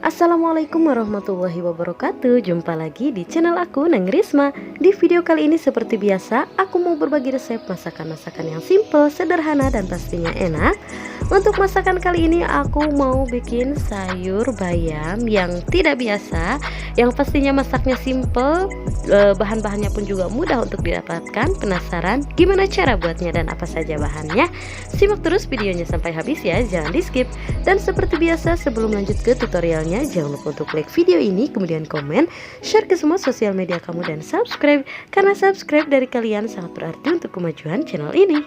Assalamualaikum warahmatullahi wabarakatuh. Jumpa lagi di channel aku, Neng Risma. Di video kali ini seperti biasa, aku mau berbagi resep masakan-masakan yang simple, sederhana, dan pastinya enak. Untuk masakan kali ini aku mau bikin sayur bayam yang tidak biasa, yang pastinya masaknya simple, bahan-bahannya pun juga mudah untuk didapatkan. Penasaran gimana cara buatnya dan apa saja bahannya? Simak terus videonya sampai habis ya, jangan di skip. Dan seperti biasa, sebelum lanjut ke tutorialnya, jangan lupa untuk like video ini, kemudian komen, share ke semua sosial media kamu, dan subscribe, karena subscribe dari kalian sangat berarti untuk kemajuan channel ini.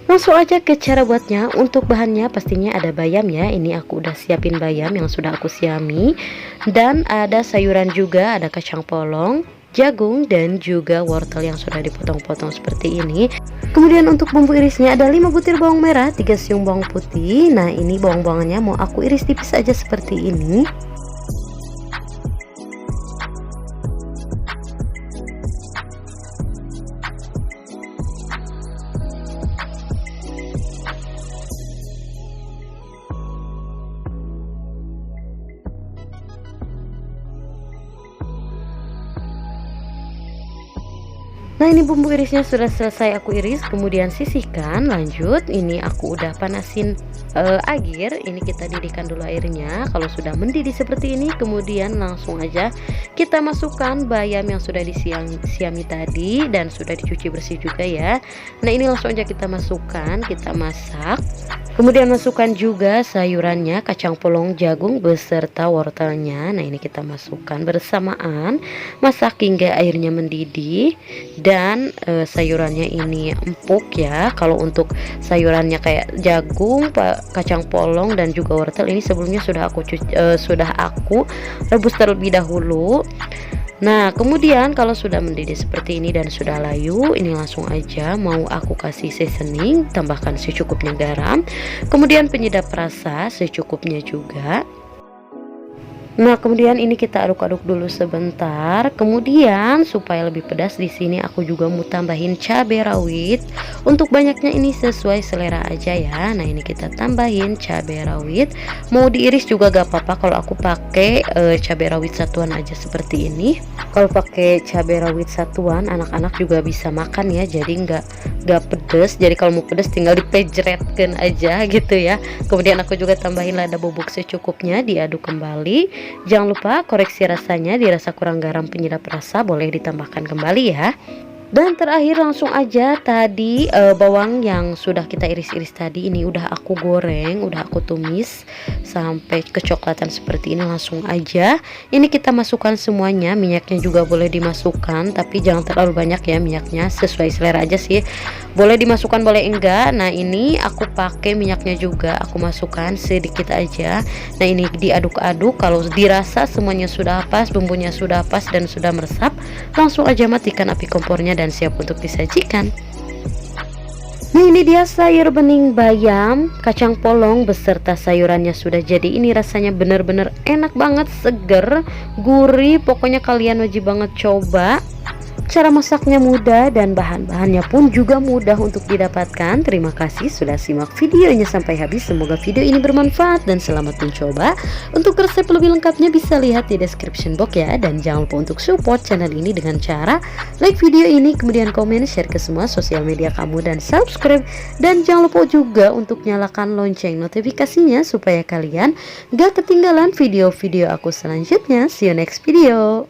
Langsung aja ke cara buatnya. Untuk bahannya pastinya ada bayam ya. Ini aku udah siapin bayam yang sudah aku siami. Dan ada sayuran juga, ada kacang polong, jagung, dan juga wortel yang sudah dipotong-potong seperti ini. Kemudian untuk bumbu irisnya ada 5 butir bawang merah, 3 siung bawang putih. Nah, ini bawang-bawangannya mau aku iris tipis aja seperti ini. Nah, ini bumbu irisnya sudah selesai aku iris, kemudian sisihkan. Lanjut, ini aku udah panasin air. Ini kita didihkan dulu airnya. Kalau sudah mendidih seperti ini, kemudian langsung aja kita masukkan bayam yang sudah disiami tadi dan sudah dicuci bersih juga ya. Nah, ini langsung aja kita masukkan, kita masak. Kemudian masukkan juga sayurannya, kacang polong, jagung, beserta wortelnya. Nah, ini kita masukkan bersamaan, masak hingga airnya mendidih. Dan sayurannya ini empuk ya. Kalau untuk sayurannya kayak jagung, kacang polong, dan juga wortel, ini sebelumnya sudah aku rebus terlebih dahulu. Nah, kemudian kalau sudah mendidih seperti ini dan sudah layu, ini langsung aja mau aku kasih seasoning, tambahkan secukupnya garam, kemudian penyedap rasa secukupnya juga. Nah, kemudian ini kita aduk-aduk dulu sebentar. Kemudian supaya lebih pedas, di sini aku juga mau tambahin cabai rawit. Untuk banyaknya ini sesuai selera aja ya. Nah, ini kita tambahin cabai rawit. Mau diiris juga gak apa-apa. Kalau aku pakai cabai rawit satuan aja seperti ini. Kalau pakai cabai rawit satuan, anak-anak juga bisa makan ya. Jadi nggak pedes. Jadi kalau mau pedes tinggal dipejretkan aja gitu ya. Kemudian aku juga tambahin lada bubuk secukupnya, diaduk kembali. Jangan lupa koreksi rasanya, dirasa kurang garam, penyedap rasa boleh ditambahkan kembali ya. Dan terakhir langsung aja tadi bawang yang sudah kita iris-iris tadi, ini udah aku goreng, udah aku tumis sampai kecoklatan seperti ini. Langsung aja ini kita masukkan semuanya. Minyaknya juga boleh dimasukkan, tapi jangan terlalu banyak ya minyaknya, sesuai selera aja sih. Boleh dimasukkan, boleh enggak. Nah, ini aku pakai minyaknya juga, aku masukkan sedikit aja. Nah, ini diaduk-aduk. Kalau dirasa semuanya sudah pas, bumbunya sudah pas dan sudah meresap, langsung aja matikan api kompornya dan siap untuk disajikan. Nah, ini dia sayur bening bayam, kacang polong beserta sayurannya sudah jadi. Ini rasanya bener-bener enak banget, seger, gurih. Pokoknya kalian wajib banget coba. Cara masaknya mudah dan bahan-bahannya pun juga mudah untuk didapatkan. Terima kasih sudah simak videonya sampai habis. Semoga video ini bermanfaat dan selamat mencoba. Untuk resep lebih lengkapnya bisa lihat di description box ya. Dan jangan lupa untuk support channel ini dengan cara like video ini, kemudian komen, share ke semua sosial media kamu, dan subscribe. Dan jangan lupa juga untuk nyalakan lonceng notifikasinya supaya kalian gak ketinggalan video-video aku selanjutnya. See you next video.